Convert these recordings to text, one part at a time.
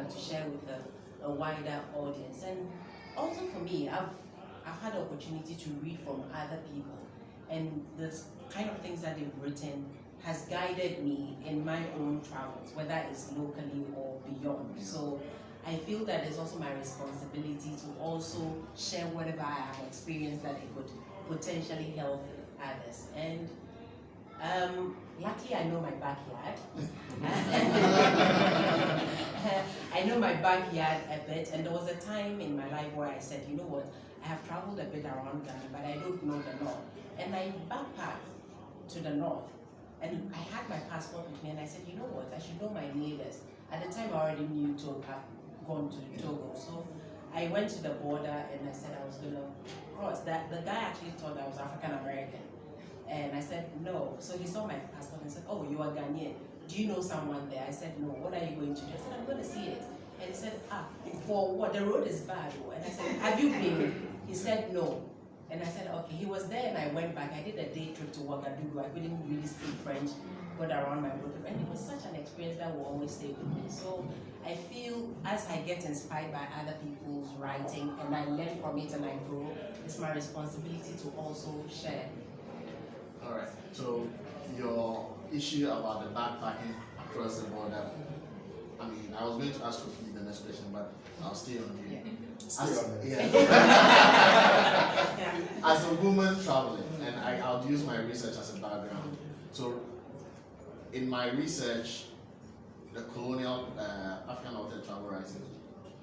and to share with a wider audience. And also for me, I've had the opportunity to read from other people, and the kind of things that they've written has guided me in my own travels, whether it's locally or beyond. So I feel that it's also my responsibility to also share whatever I have experienced that it could potentially help others. And luckily I know my backyard. I know my backyard a bit, and there was a time in my life where I said, you know what, I have traveled a bit around Ghana, but I don't know the north. And I backpacked to the north, and I had my passport with me, and I said, you know what, I should know my neighbors. At the time I already knew Togo, I've gone to Togo, so I went to the border and I said I was gonna cross. That the guy actually thought I was African American. And I said, no. So he saw my passport and said, oh, you are Ghanaian. Do you know someone there? I said, no. What are you going to do? I said, I'm going to see it. And he said, for what? The road is bad. And I said, have you been? He said, no. And I said, okay. He was there and I went back. I did a day trip to Ouagadougou. I couldn't really speak French, got around my road trip. And it was such an experience that will always stay with me. So I feel as I get inspired by other people's writing and I learn from it and I grow, it's my responsibility to also share. All right. So your issue about the backpacking across the border. I mean, I was going to ask you the next question, but I'll stay on you. As a woman traveling, and I'll use my research as a background. So in my research, the colonial African author travel writing,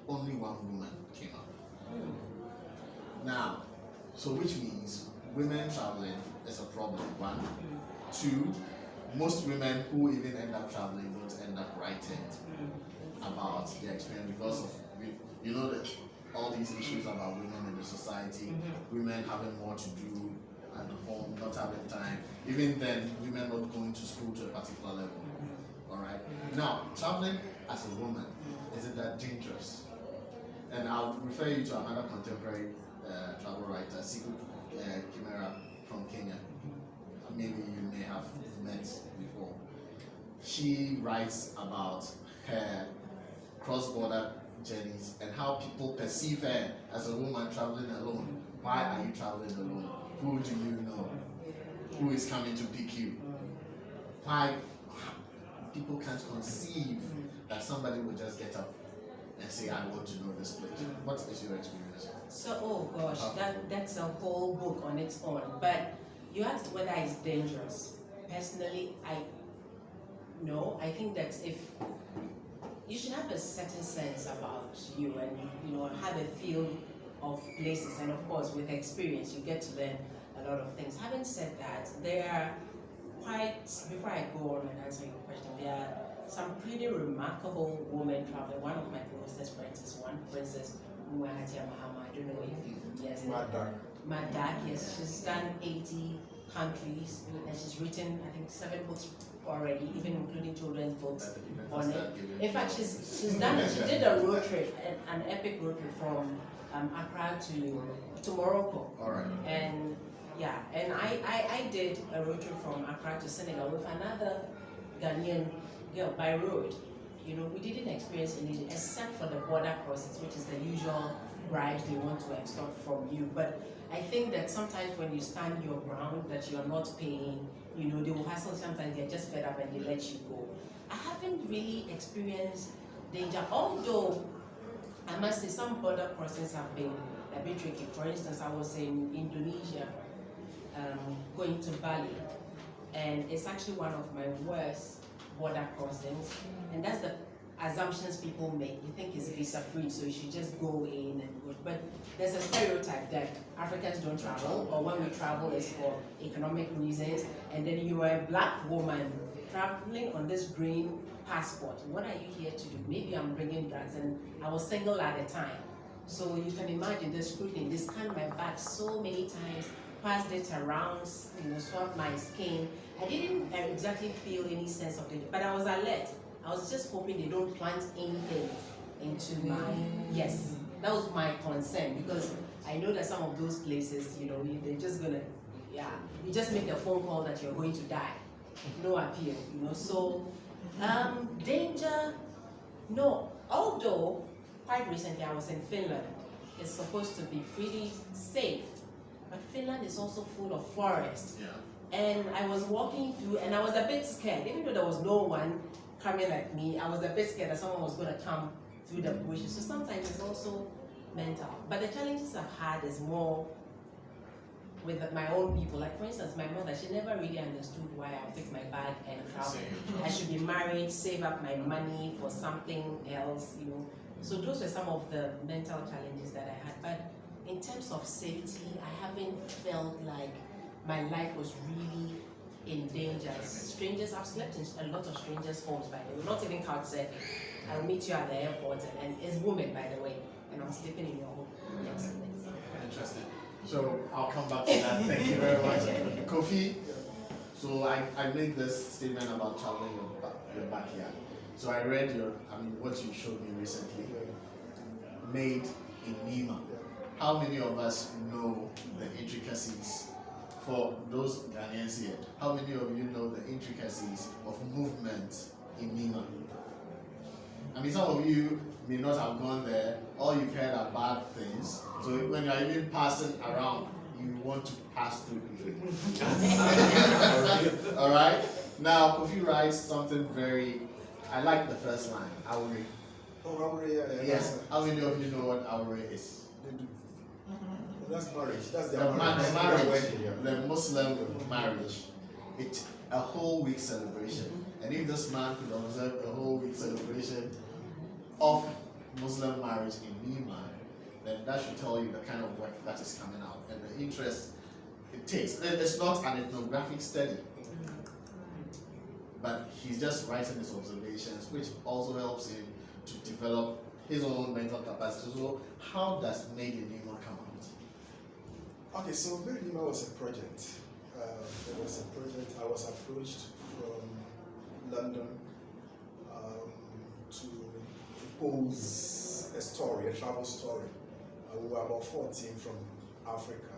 only one woman came up. Now, so which means women traveling is a problem, one. Two, most women who even end up traveling don't end up writing about their experience because of, you know, that all these issues about women in the society, women having more to do at home, not having time, even then, women not going to school to a particular level. All right. Now, traveling as a woman, is it that dangerous? And I'll refer you to another contemporary travel writer, Siku Kimera from Kenya. Maybe you may have met before. She writes about her cross-border journeys and how people perceive her as a woman traveling alone. Why are you traveling alone? Who do you know? Who is coming to pick you? Why people can't conceive that somebody will just get up and say, I want to know this place. What is your experience? So, oh gosh, that's a whole book on its own. But you asked whether it's dangerous. Personally, I think that if you should have a certain sense about you and have a feel of places, and of course with experience you get to learn a lot of things. Having said that, there are before I go on and answer your question, there are some pretty remarkable women traveling. One of my closest friends is one, Princess Muhatia Mahama. I don't know if you, yes. Madak, yes. She's done 80 countries and she's written, I think, 7 books already, even including children's books on it. In fact, she did a road trip, an epic road trip from Accra to Morocco. All right. And yeah, and I did a road trip from Accra to Senegal with another Ghanaian girl by road. We didn't experience anything except for the border crossings, which is the usual bribes they want to extort from you. But I think that sometimes when you stand your ground, that you're not paying, they will hassle. Sometimes they're just fed up and they let you go. I haven't really experienced danger, although I must say some border crossings have been a bit tricky. For instance, I was in Indonesia, going to Bali, and it's actually one of my worst border crossings, and that's the assumptions people make. You think it's visa free, so you should just go in and go. But there's a stereotype that Africans don't travel, or when we travel it's for economic reasons, and then you are a black woman traveling on this green passport. What are you here to do? Maybe I'm bringing drugs, and I was single at the time. So you can imagine the scrutiny. They scanned my back so many times, passed it around, swabbed my skin. I didn't exactly feel any sense of danger, but I was alert. I was just hoping they don't plant anything into my, yes, that was my concern, because I know that some of those places, they're just gonna, you just make a phone call that you're going to die. No appeal, so danger, No, although quite recently I was in Finland. It's supposed to be pretty safe, but Finland is also full of forest. Yeah. And I was walking through, and I was a bit scared, even though there was no one coming at me. I was a bit scared that someone was going to come through the bushes. So sometimes it's also mental. But the challenges I've had is more with my own people. Like, for instance, my mother, she never really understood why I pick my bag and travel. I should be married, save up my money for something else, you know. So those were some of the mental challenges that I had. But in terms of safety, I haven't felt like my life was really in danger. Strangers, I've slept in a lot of strangers' homes, by the way, not even couch surfing. I'll meet you at the airport, and it's women, by the way, and I'm sleeping in your home. Yes. Interesting. So I'll come back to that. Thank you very much. Kofi, so I made this statement about traveling your backyard. So I read what you showed me recently, made in Nima. How many of us know the intricacies? For those Ghanaians here, how many of you know the intricacies of movement in Nima? I mean, some of you may not have gone there. All you've heard are bad things. So when you're even passing around, you want to pass through quickly. All right? Now, Kofi writes something very, I like the first line, Aure. Oh, Aure, yeah. Yes. How many of you know what Aure is? They do. That's marriage. That's The marriage, the Muslim marriage. It's a whole week celebration. And if this man could observe a whole week celebration of Muslim marriage in Nima, then that should tell you the kind of work that is coming out and the interest it takes. It's not an ethnographic study, but he's just writing his observations, which also helps him to develop his own mental capacity. So how does Made in Nima come out? Okay, so Made in Nima was a project. It was a project. I was approached from London to propose a story, a travel story. We were about 14 from Africa.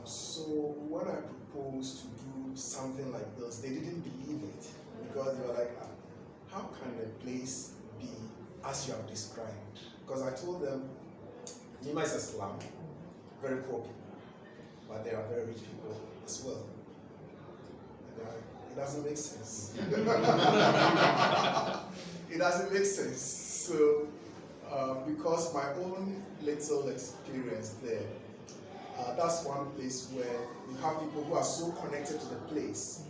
So when I proposed to do something like this, they didn't believe it because they were like, how can a place be as you have described? Because I told them, Nima is a slum, very poor people, but there are very rich people as well. And it doesn't make sense. It doesn't make sense. So, because my own little experience there, that's one place where you have people who are so connected to the place.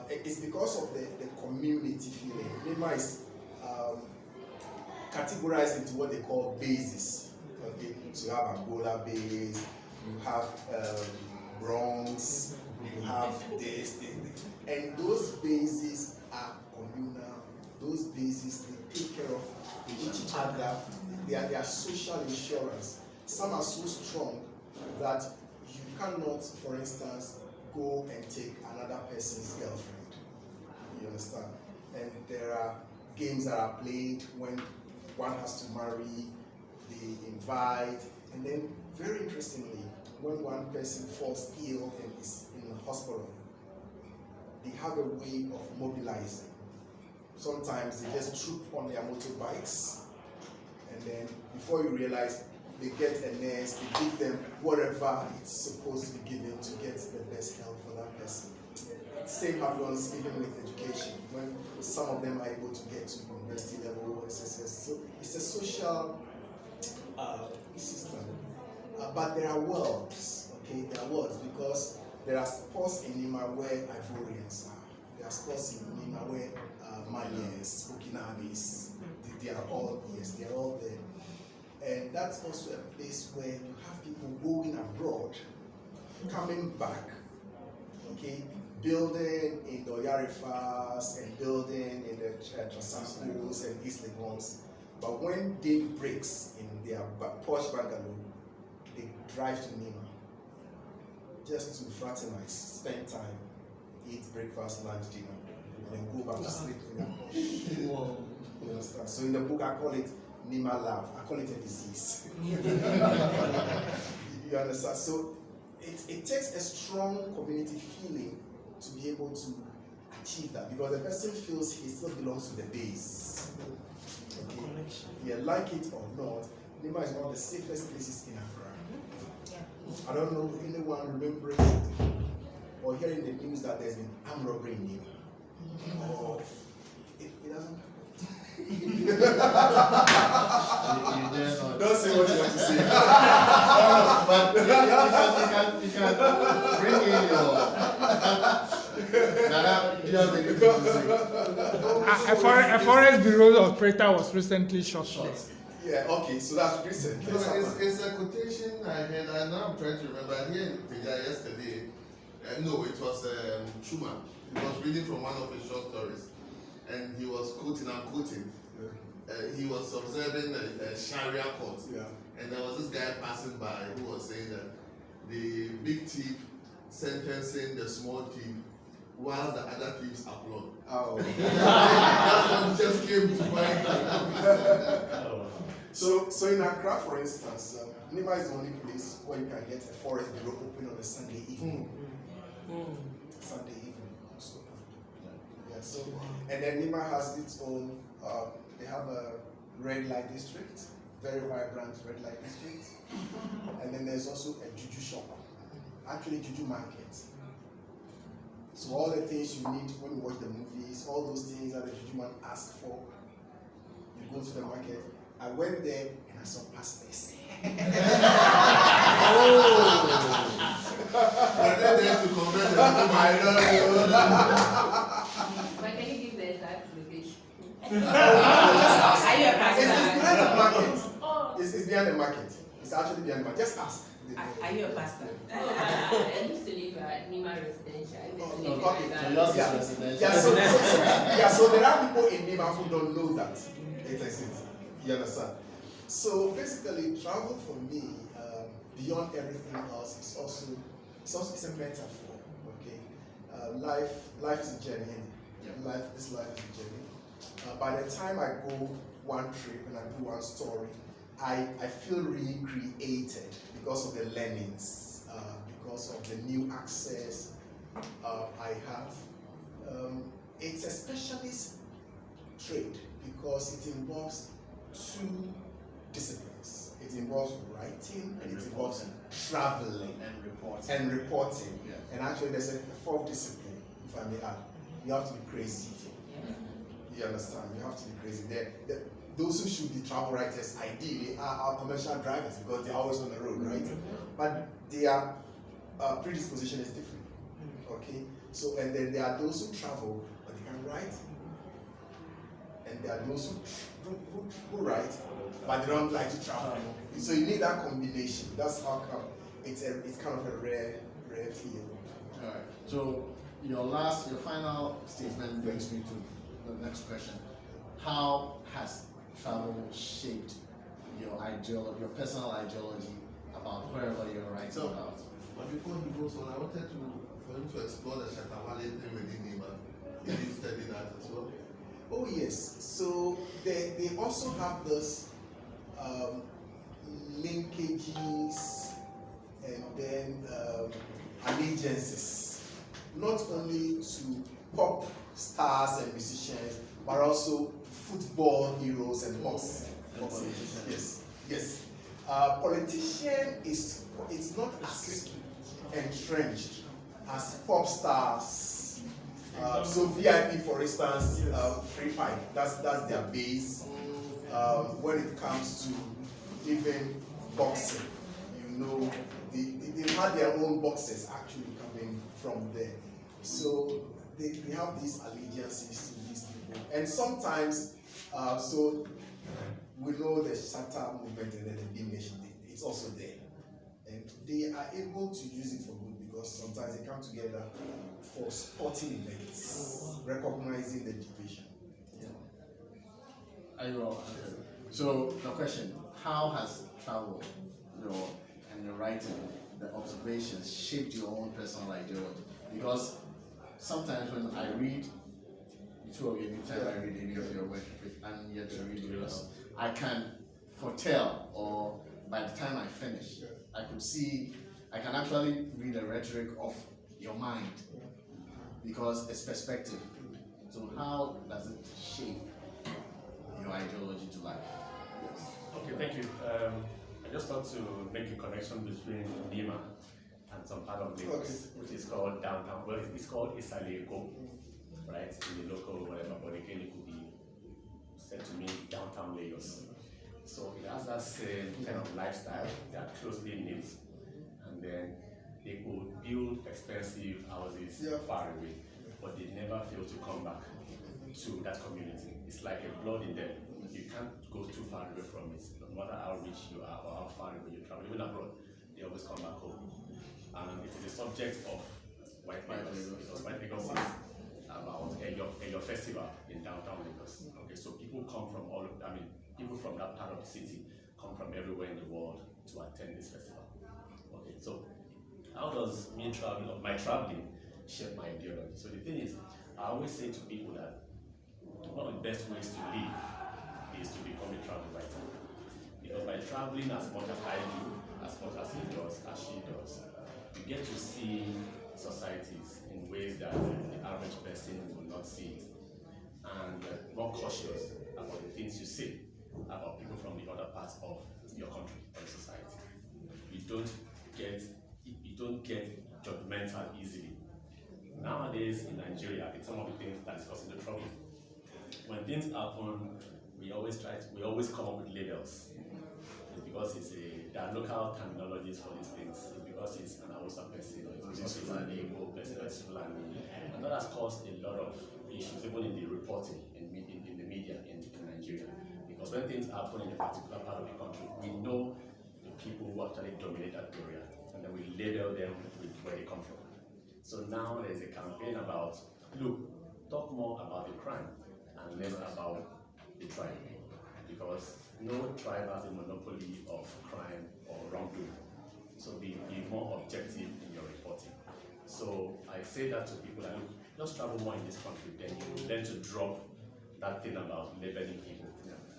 It's because of the community feeling. Nima is categorized into what they call bases. Okay, so you have Angola base, you have Bronx, you have this, and those bases are communal. Those bases, they take care of each other. They are social insurance. Some are so strong that you cannot, for instance, go and take another person's girlfriend. You understand? And there are games that are played when one has to marry, they invite, and then very interestingly, when one person falls ill and is in the hospital, they have a way of mobilizing. Sometimes they just troop on their motorbikes, and then before you realize, they get a nurse, they give them whatever it's supposed to be given to get the best help for that person. Same happens even with education, when some of them are able to get to university level SSS. So it's a social system. But there are worlds, okay? There are worlds because there are spots in Nima where Ivorians are. There are spots in Nima where Malians, Burkinabes, they are all, yes, they are all there. And that's also a place where you have people going abroad, coming back, okay, building in the Oyarifas and building in the Trasancos and East Legons. But when day breaks in their posh bungalow, they drive to Nima just to fraternize, spend time, eat breakfast, lunch, dinner, and then go back to sleep in their posh. You understand? So in the book I call it Nima Love. I call it a disease. You understand? So it takes a strong community feeling to be able to achieve that because the person feels he still belongs to the base. Okay. Yeah, like it or not, Nima is one of the safest places in Accra. I don't know anyone remembering or hearing the news that there's been armed robbery in Nima. Or it doesn't. Don't say what you want to say. But you can bring in your. A forest bureau operator was recently shot. Yeah, okay, so that's recent. No, it's a quotation I heard, and now I'm trying to remember. I heard the guy yesterday. No, it was Truman. He was reading from one of his short stories, and he was quoting. I'm quoting. He was observing a Sharia court, and there was this guy passing by who was saying that the big thief sentencing the small thief while the other thieves applaud. Oh. That one just came to mind. So in Accra, for instance, Nima is the only place where you can get a forest bureau open on a Sunday evening. Sunday evening. So, yeah, so, and then Nima has its own, they have a red light district, very vibrant red light district. And then there's also a juju shop, actually juju market. So all the things you need when you watch the movies, all those things that the juju man asks for, you go to the market. I went there and I saw pastors. But then they have to convert the juju. I don't know. But can you give the exact location? It's behind the market. It's behind the market. It's actually behind the market. Just ask. Are you a pastor? I used to live at Nima Residential. Okay. So yours is residential. Yeah, so there are people in Nima who don't know that it exists. You understand? So basically, travel for me, beyond everything else, it's a metaphor. Okay, life is a journey. This life is a journey. By the time I go one trip and I do one story, I feel really created because of the learnings, because of the new access I have. It's a specialist trade because it involves two disciplines. It involves writing and it involves traveling and reporting. Yeah. And actually there's a fourth discipline, if I may add. You have to be crazy. You understand? You have to be crazy. Those who should be travel writers ideally are commercial drivers because they're always on the road, right? But their predisposition is different. Okay? So, and then there are those who travel but they can write. And there are those who write but they don't like to travel. So you need that combination. That's how come it's kind of a rare field. Alright. So your final statement brings me to the next question. How has travel shaped your ideology, your personal ideology about wherever you're writing about? But before he goes on, I wanted for him to explore the Shatawale thing within him. Did you study that as well? Oh yes. So they also have this linkages and then allegiances, not only to pop stars and musicians, but also football heroes and boxing. Yes. Politician it's not as entrenched as pop stars. So VIP, for instance, Free Pipe, that's their base. When it comes to even boxing, they had their own boxers actually coming from there. So they have these allegiances to these people. And sometimes, so we know the Shatta movement and then the Beam Nation, it's also there. And they are able to use it for good because sometimes they come together for sporting events, recognizing the division. So the question, how has travel and your writing, the observations, shaped your own personal ideology? Because sometimes when I read the two of you, anytime I read any of your work, and yet to read yours, I can foretell, or by the time I finish, I can actually read the rhetoric of your mind. because it's perspective. So how does it shape your ideology to life? Okay, thank you. I just want to make a connection between Lima and some part of Lagos, which is called downtown. Well, it's called Isaleko, right? In the local whatever, but again, it could be said to mean downtown Lagos. So it has that same kind of lifestyle. They are closely knit, and then they could build expensive houses far away, but they never fail to come back to that community. It's like a blood in them. You can't go too far away from it, no matter how rich you are or how far away you travel. Even abroad, they always come back home. And it is a subject of White Lagos, because White Lagos is about your festival in downtown Lagos. Okay, so people come from people from that part of the city come from everywhere in the world to attend this festival. Okay, so how does my traveling shape my ideology? So the thing is, I always say to people that one of the best ways to live is to become a travel writer. Because by traveling as much as I do, as much as he does, as she does, you get to see societies in ways that the average person will not see it, and more cautious about the things you say about people from the other parts of your country or society. You don't get judgmental easily. Nowadays in Nigeria, it's some of the things that is causing the trouble. When things happen, we always come up with labels. It's because there are local terminologies for these things. It's because it's an Hausa person, or it's because it's an Igbo person, or it's Fulani. And that has caused a lot of issues, even in the reporting in the media in Nigeria. Because when things happen in a particular part of the country, we know the people who actually dominate that area, and then we label them with where they come from. So now there's a campaign about, look, talk more about the crime and less about the tribe, because no tribe has a monopoly of crime or wrongdoing. So be more objective in your reporting. So I say that to people that, look, just travel more in this country, then you will learn to drop that thing about labeling people,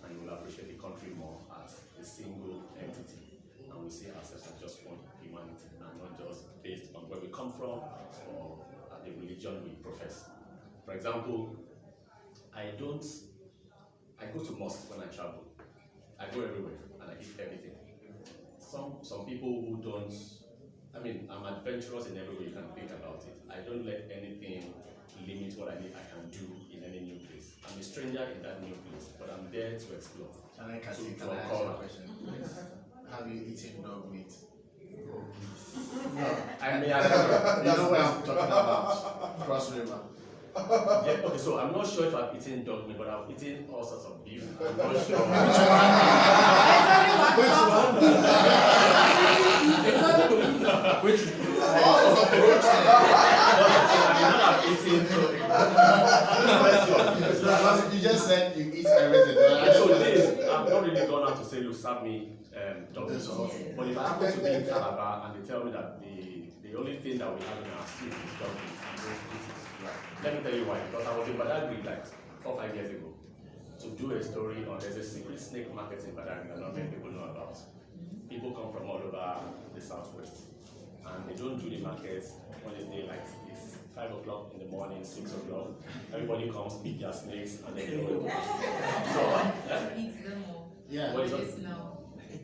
and you will appreciate the country more as a single entity, and we see ourselves as just one humanity, and not just based on where we come from or the religion we profess. For example, I go to mosques when I travel. I go everywhere and I eat everything. Some people who don't, I'm adventurous in every way you can think about it. I don't let anything limit what I can do in any new place. I'm a stranger in that new place, but I'm there to explore. Can I ask you a question? Have you eaten dog meat? No, I mean, you know what I'm talking about. Cross River. Yeah, okay, so I'm not sure if I've eaten dog meat, but I've eaten all sorts of beef. I'm not sure. Which You just said you eat everything. So this, I've not really gone out to say, look, serve me dog meat. But if I happen to be in Calabar and they tell me that the only thing that we have in our street is dog meat, I'm going to eat it. Let me tell you why. Because I was in Badagry like 4 or 5 years ago to do a story on there's a secret snake market in Badagry that not many people know about. People come from all over the southwest, and they don't do the markets on a day like this. 5 o'clock in the morning, 6 o'clock. Everybody comes, meet their snakes, and then they go. So, Eat them all. Yeah. What is It it? is now.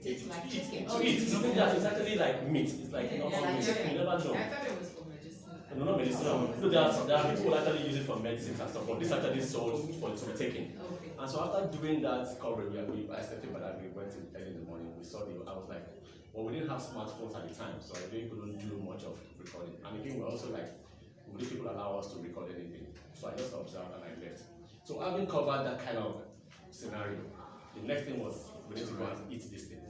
It's like chicken. To eat. It's actually like meat. It's like not Yeah, meat. like You never know. I thought it was for medicine. No, not medicinal. So there are people who actually use it for medicines and stuff, but this actually sold for to be taken. Okay. And so after doing that coverage, I stepped in, but we went in early in the morning. We saw I was like, well, we didn't have smartphones at the time, so I really couldn't do much of recording. And again, we're also like, would these people allow us to record anything? So I just observed and I left. So having covered that kind of scenario, the next thing was we need to go and eat this thing.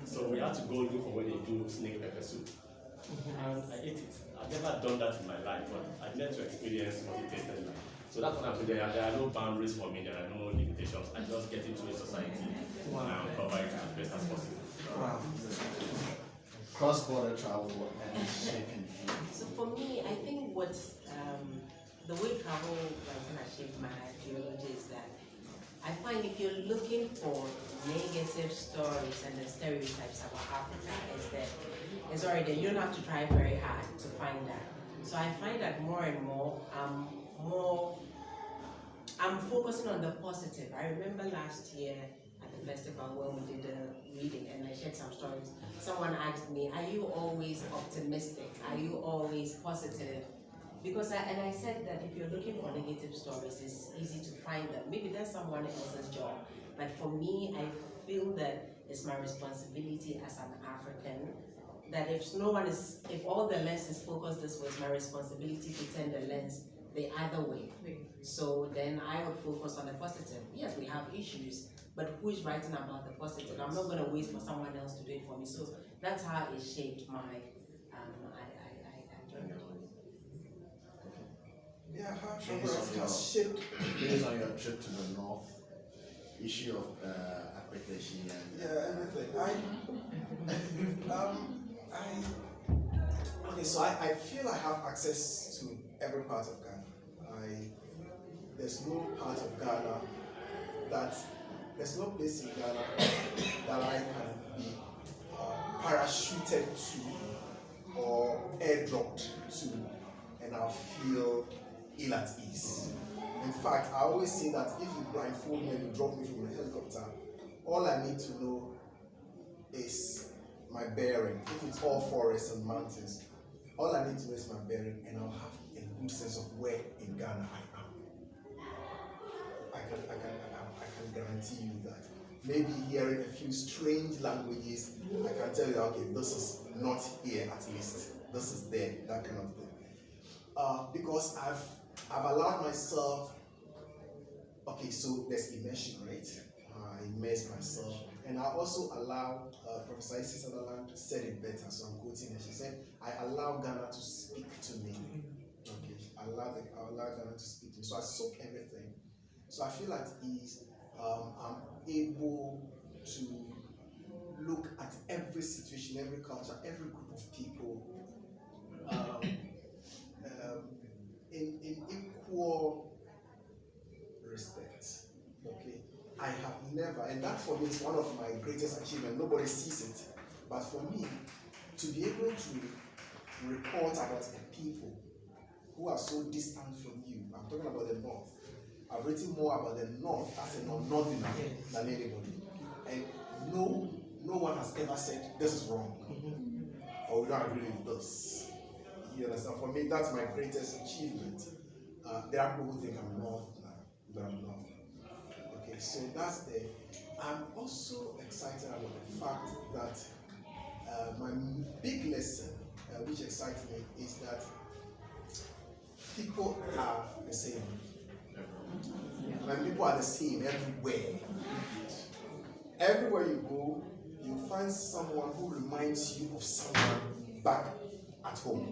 So we had to go look for where they do snake pepper soup. And I ate it. I've never done that in my life, but I needed to experience what it tasted like. So that's what I'm saying. There are no boundaries for me, there are no limitations. I just get into a society and cover it as best as possible. Wow. Cross-border travel and shaping. So for me, I think what the way travel has shaped my ideology is that I find if you're looking for negative stories and the stereotypes about Africa, it's already there. You don't have to try very hard to find that. So I find that more and more, I'm focusing on the positive. I remember last year at the festival when we did a reading and I shared some stories. Someone asked me, are you always optimistic? Are you always positive? Because I said that if you're looking for negative stories, it's easy to find them. Maybe that's someone else's job. But for me, I feel that it's my responsibility as an African that if all the lens is focused this way, it's my responsibility to turn the lens the other way. So then I would focus on the positive. Yes, we have issues, but who is writing about the positive? I'm not going to wait for someone else to do it for me. So that's how it shaped my, I joined it. Yeah, how travel has shaped. Based on your trip to the north, issue of accreditation and Everything. Okay, so I feel I have access to every part of Ghana. There's no part of Ghana there's no place in Ghana that I can be parachuted to or airdropped to and I'll feel ill at ease. In fact, I always say that if you blindfold me and you drop me from a helicopter, all I need to know is my bearing. If it's all forests and mountains, all I need to know is my bearing and I'll have a good sense of where in Ghana I am. I can guarantee you that. Maybe hearing a few strange languages, I can tell you, okay, this is not here at least. This is there, that kind of thing. Because I've allowed myself. Okay, so there's immersion, right? I immerse myself, and I also allow Professor Isis Sutherland said it better, so I'm quoting her. She said, "I allow Ghana to speak to me." Okay, I allow Ghana to speak to me. So I soak everything. So I feel at ease. I'm able to look at every situation, every culture, every group of people in equal respect. Okay, I have never, and that for me is one of my greatest achievements. Nobody sees it, but for me, to be able to report about the people who are so distant from you. I'm talking about the North. I've written more about the North as a non-Northerner than anybody, and no one has ever said this is wrong or we don't agree with this. You understand? For me, that's my greatest achievement. There are people who think I'm North now, but I'm not. Okay, so that's there. I'm also excited about the fact that my big lesson, which excites me, is that people are the same. When people are the same everywhere. Everywhere you go, you find someone who reminds you of someone back at home,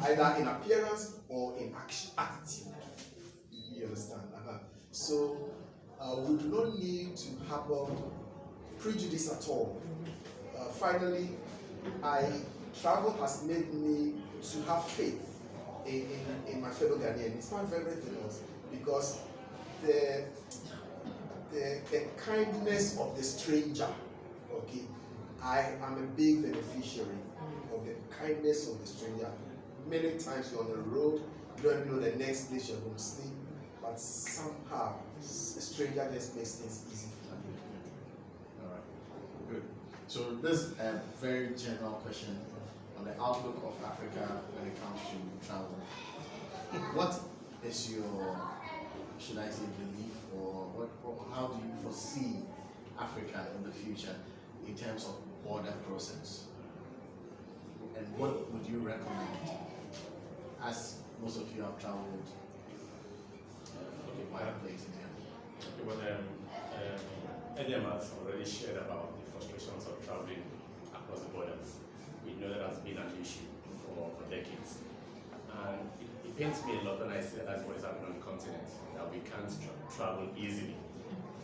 either in appearance or in attitude. You understand? So we do not need to harbor prejudice at all. Finally, travel has made me to have faith in my fellow Ghanaians, in spite of everything else, because the kindness of the stranger, okay, I am a big beneficiary of the kindness of the stranger. Many times you're on the road, you don't even know the next place you're going to sleep, but somehow a stranger just makes things easy for you. All right, good. So this is a very general question on the outlook of Africa when it comes to travel. What is your, should I say, belief, or how do you foresee Africa in the future in terms of border crossings? And what would you recommend, as most of you have traveled quite a place in here? Okay, well, Edem has already shared about the frustrations of traveling across the borders. We know that has been an issue for decades. And it pains me a lot when I see that that's what is happening on the continent, that we can't travel easily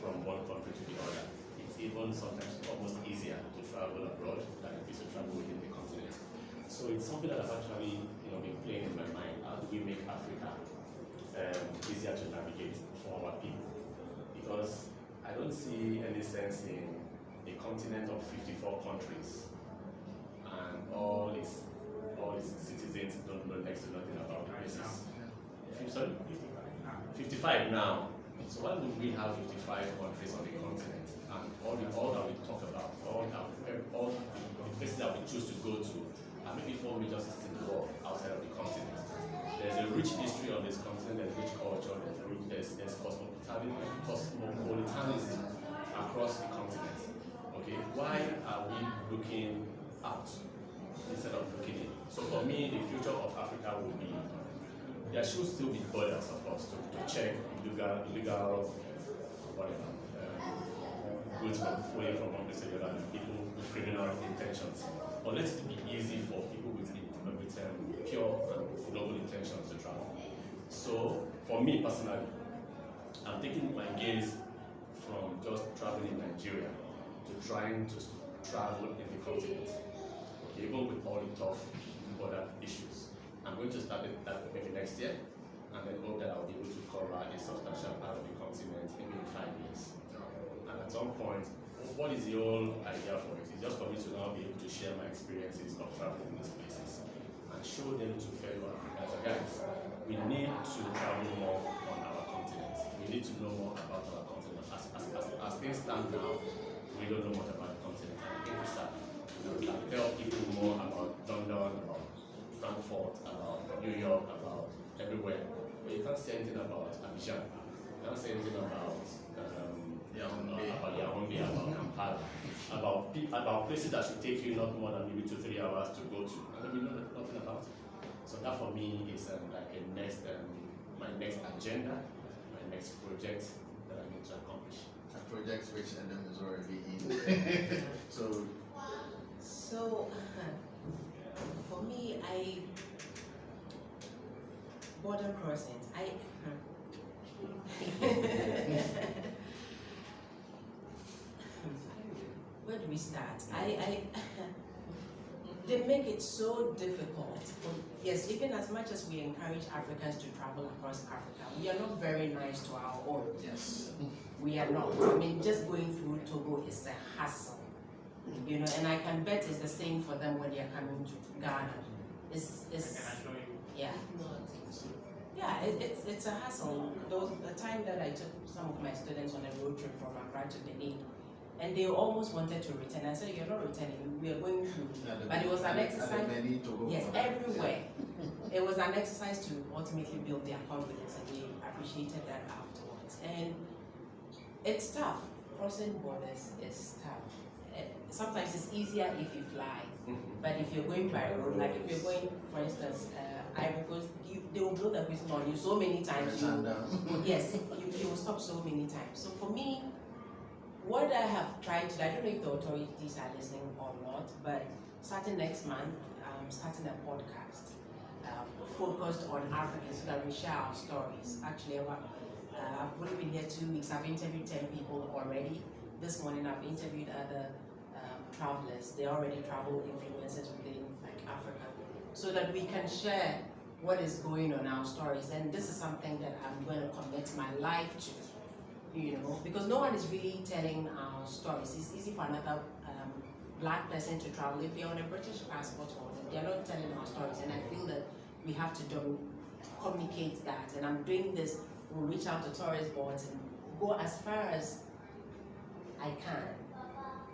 from one country to the other. It's even sometimes almost easier to travel abroad than it is to travel within the continent. So it's something that has actually been playing in my mind. How do we make Africa easier to navigate for our people? Because I don't see any sense in a continent of 54 countries and all all its citizens don't know next to nothing about the places. Sorry? 55 now. So why would we have 55 countries on the continent? And all that we talk about, all the places that we choose to go to, are maybe 4 major cities in the world outside of the continent. There's a rich history on this continent, there's rich culture, there's cosmopolitanism across the continent. Okay, why are we looking out instead of looking in? So for me, the future of Africa will be, there should still be borders, of course, to check illegal whatever, goods from flowing from one place to the other, and people with criminal intentions. But let it be easy for people with pure and global intentions to travel. So for me personally, I'm taking my gaze from just traveling in Nigeria to trying to travel in the continent. Okay, even with all the tough border issues. I'm going to start that maybe next year, and then hope that I'll be able to cover a substantial part of the continent maybe in 5 years. And at some point, what is the whole idea for it? It's just for me to now be able to share my experiences of traveling in these places and show them to fellow Africans. So guys, we need to travel more on our continent. We need to know more about our continent. As things stand now, we don't know much about the continent. I think it's sad. We can tell people more about London, about Frankfurt, about New York, about everywhere. But you can't say anything about Abidjan. You can't say anything about Yaoundé, about Kampala, about places that should take you not more than maybe 2 or 3 hours to go to, and then we know nothing about it. So that for me is like my next agenda, my next project that I need to accomplish. A project which Adam is already in. So for me, border crossings. Where do we start? They make it so difficult. Yes, even as much as we encourage Africans to travel across Africa, we are not very nice to our own. Yes. We are not. I mean, just going through Togo is a hassle, you know, and I can bet it's the same for them when they are coming to Ghana. Yeah. Yeah, it's a hassle. The time that I took some of my students on a road trip from Accra to Benin, and they almost wanted to return. I said, "You're not returning. We are going through." But it was an exercise. Yes, everywhere. It was an exercise to ultimately build their confidence, and they appreciated that afterwards. And it's tough. Crossing borders is tough. Sometimes it's easier if you fly, but if you're going by road, like if you're going, for instance, Ivory Coast, they will blow the whistle on you so many times. Yes, you will stop so many times. So for me, what I have tried to, I don't know if the authorities are listening or not, but starting next month, I'm starting a podcast focused on Africans so that we share our stories. Actually, I've only been here 2 weeks. I've interviewed 10 people already. This morning, I've interviewed other travelers. They already travel influencers within like Africa, so that we can share what is going on, our stories. And this is something that I'm going to commit my life to, you know, because no one is really telling our stories. It's easy for another black person to travel if they're on a British passport or they're not telling our stories. And I feel that we have to communicate that. And I'm doing this. We'll reach out to tourist boards and go as far as I can,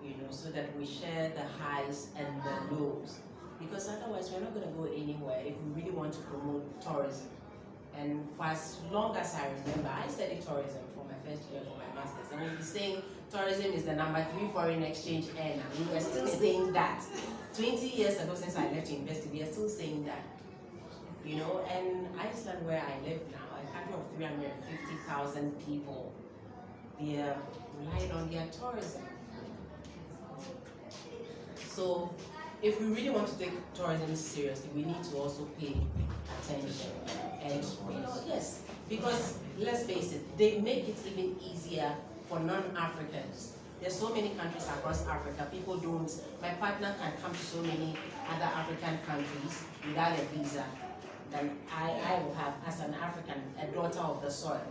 you know, so that we share the highs and the lows. Because otherwise we're not going to go anywhere if we really want to promote tourism. And for as long as I remember, I studied tourism for my first year for my master's, and we'll be saying tourism is the #3 foreign exchange earner. We were still saying that. 20 years ago since I left university, we are still saying that. You know, and Iceland, where I live now, a country of 350,000 people, they are relying on their tourism. So if we really want to take tourism seriously, we need to also pay attention. And you know, yes, because let's face it, they make it even easier for non-Africans. There's so many countries across Africa. People don't. My partner can come to so many other African countries without a visa than I will have as an African, a daughter of the soil.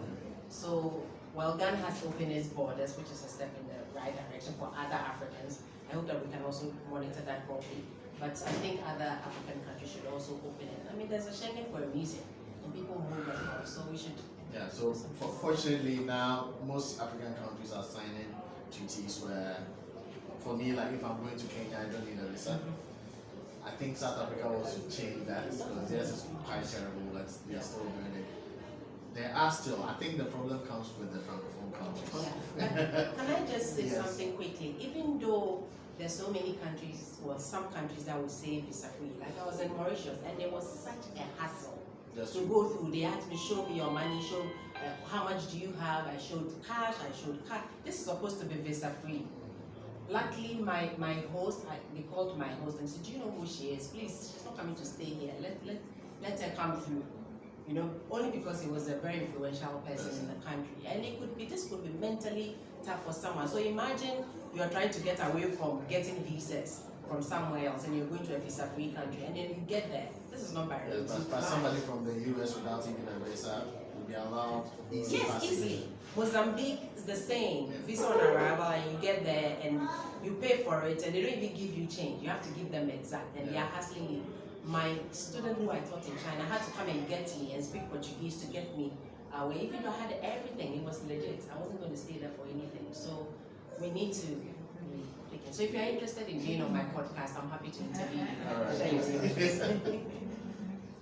So while Ghana has opened its borders, which is a step in the right direction for other Africans, I hope that we can also monitor that properly. But I think other African countries should also open it. I mean, there's a Schengen for a reason, and people move around, so we should. Yeah, so fortunately now most African countries are signing treaties where, for me, like if I'm going to Kenya, I don't need a visa. I think South Africa also changed that because theirs is quite terrible, but they're still doing it. There are still, I think the problem comes with the Francophone countries. Yeah. Can I just say Yes. something quickly? Even though there's so many countries, well, some countries that would say visa free, like I was in Mauritius, and there was such a hassle That's to true. go through. They asked me, show me your money, show how much do you have. I showed cash, I showed card. This is supposed to be visa free. Luckily, my host, they called my host and said, do you know who she is? Please, she's not coming to stay here. Let her come through. You know, only because he was a very influential person in the country. And this could be mentally tough for someone. So imagine you're trying to get away from getting visas from somewhere else and you're going to a visa-free country and then you get there. This is not by road. But somebody from the US without even a visa will be allowed easy Yes, passage. easily. Mozambique is the same. Visa on arrival and you get there and you pay for it and they don't even give you change. You have to give them exact and they are hassling you. My student who I taught in China had to come and get me and speak Portuguese to get me away. Even though I had everything, it was legit. I wasn't going to stay there for anything. So we need to really take it. So if you're interested in being on my podcast, I'm happy to interview you. All right.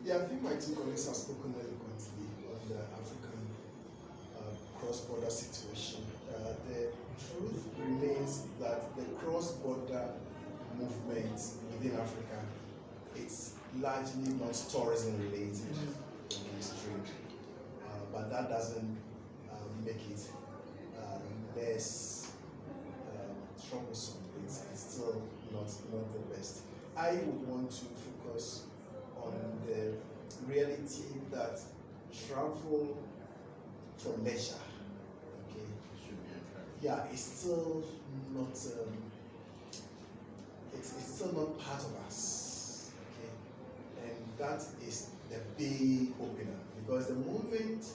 Yeah, I think my two colleagues have spoken eloquently on the African cross-border situation. The truth remains that the cross-border movement within Africa, it's largely not tourism related it's trade, but that doesn't make it less troublesome. It's still not the best. I would want to focus on the reality that travel for leisure, okay, Should be encouraged. yeah, it's still not it's still not part of us, okay, and that is the big opener because the moment